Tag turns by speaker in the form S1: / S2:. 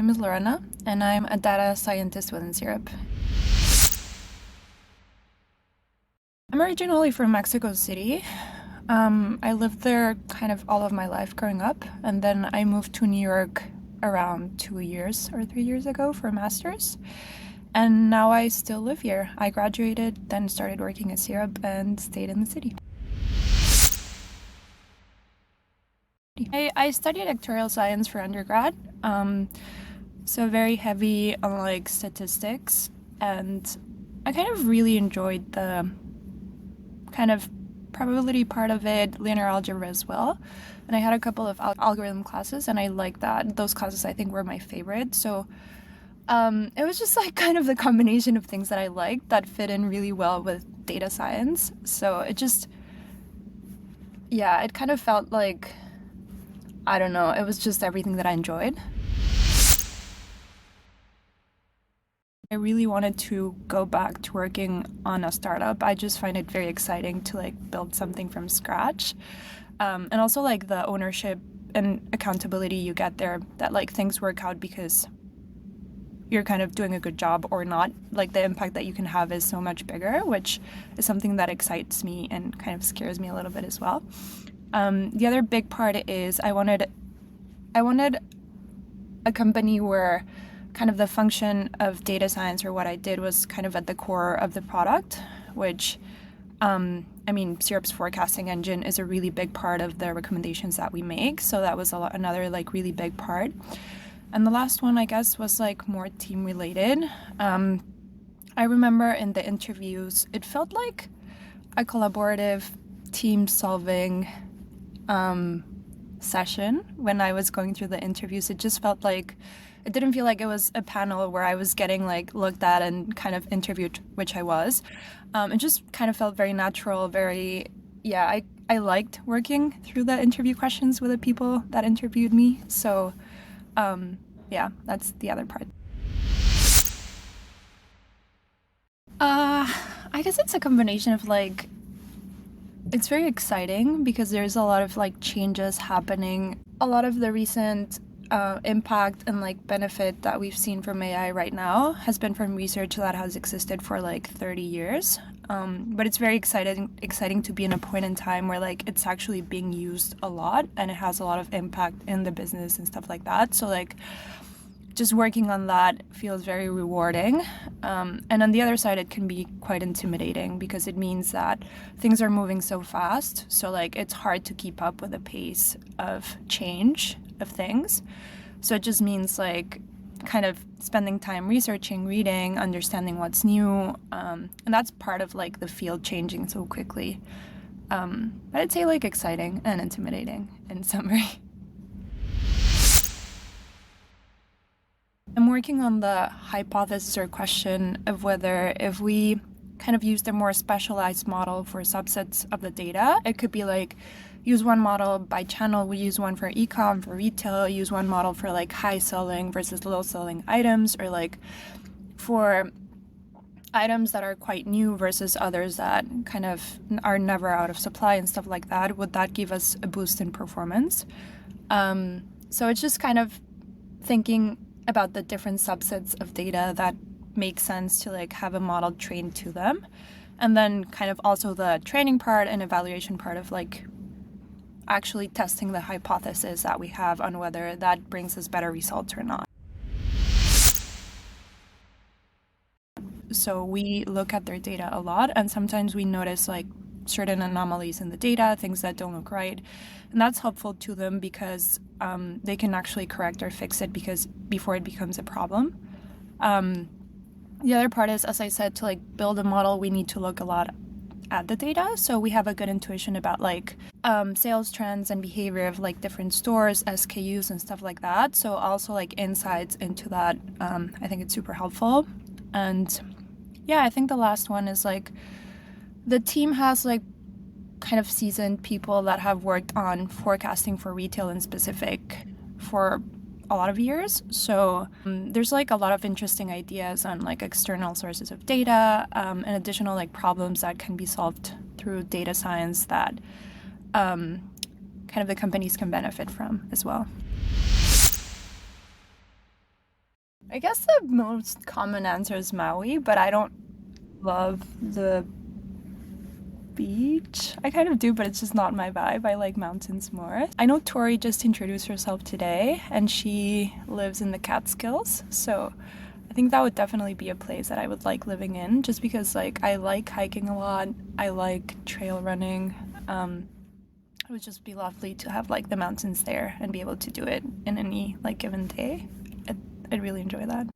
S1: name is Lorena, and I'm a data scientist within Syrup. I'm originally from Mexico City. I lived there kind of all of my life growing up, and then I moved to New York around 2 years or 3 years ago for a master's. And now I still live here. I graduated, then started working at Syrup and stayed in the city. I studied actuarial science for undergrad, so very heavy on like statistics, and I kind of really enjoyed the kind of probability part of it, linear algebra as well. And I had a couple of algorithm classes, and I liked that. Those classes I think were my favorite. So it was just like kind of the combination of things that I liked that fit in really well with data science. So it just, yeah, it kind of felt like, I don't know, it was just everything that I enjoyed. I really wanted to go back to working on a startup. I just find it very exciting to like build something from scratch. And also like the ownership and accountability you get there, that like things work out because you're kind of doing a good job or not. Like the impact that you can have is so much bigger, which is something that excites me and kind of scares me a little bit as well. The other big part is I wanted a company where kind of the function of data science, or what I did, was kind of at the core of the product, which I mean, Syrup's forecasting engine is a really big part of the recommendations that we make. So that was another like really big part. And the last one, I guess, was like more team related. I remember in the interviews, it felt like a collaborative team solving session when I was going through the interviews. It just felt like, it didn't feel like it was a panel where I was getting like looked at and kind of interviewed, which I was. It just kind of felt very natural, very, yeah, I liked working through the interview questions with the people that interviewed me. So yeah, that's the other part. I guess it's a combination of like, it's very exciting because there's a lot of like changes happening. A lot of the recent impact and like benefit that we've seen from AI right now has been from research that has existed for like 30 years. But it's very exciting to be in a point in time where like it's actually being used a lot and it has a lot of impact in the business and stuff like that. So like just working on that feels very rewarding. And on the other side, it can be quite intimidating because it means that things are moving so fast. So like it's hard to keep up with the pace of change of things. So it just means like kind of spending time researching, reading, understanding what's new. And that's part of like the field changing so quickly. But I'd say like exciting and intimidating in summary. I'm working on the hypothesis or question of whether if we kind of used a more specialized model for subsets of the data, it could be like use one model by channel, we use one for e-com, for retail, use one model for like high selling versus low selling items, or like for items that are quite new versus others that kind of are never out of supply and stuff like that. Would that give us a boost in performance? So it's just kind of thinking about the different subsets of data that make sense to like have a model trained to them. And then kind of also the training part and evaluation part of like actually testing the hypothesis that we have on whether that brings us better results or not. So we look at their data a lot, and sometimes we notice like certain anomalies in the data, things that don't look right. And that's helpful to them because they can actually correct or fix it before it becomes a problem. The other part is, as I said, to like build a model, we need to look a lot at the data. So we have a good intuition about like sales trends and behavior of like different stores, SKUs and stuff like that. So also like insights into that, I think it's super helpful. And yeah, I think the last one is like the team has like kind of seasoned people that have worked on forecasting for retail in specific for a lot of years. So there's like a lot of interesting ideas on like external sources of data and additional like problems that can be solved through data science that kind of the companies can benefit from as well. I guess the most common answer is Maui, but I don't love the beach. I kind of do, but it's just not my vibe. I like mountains more. I know Tori just introduced herself today, and she lives in the Catskills, so I think that would definitely be a place that I would like living in, just because like I like hiking a lot. I like trail running. It would just be lovely to have like the mountains there and be able to do it in any like given day. I'd really enjoy that.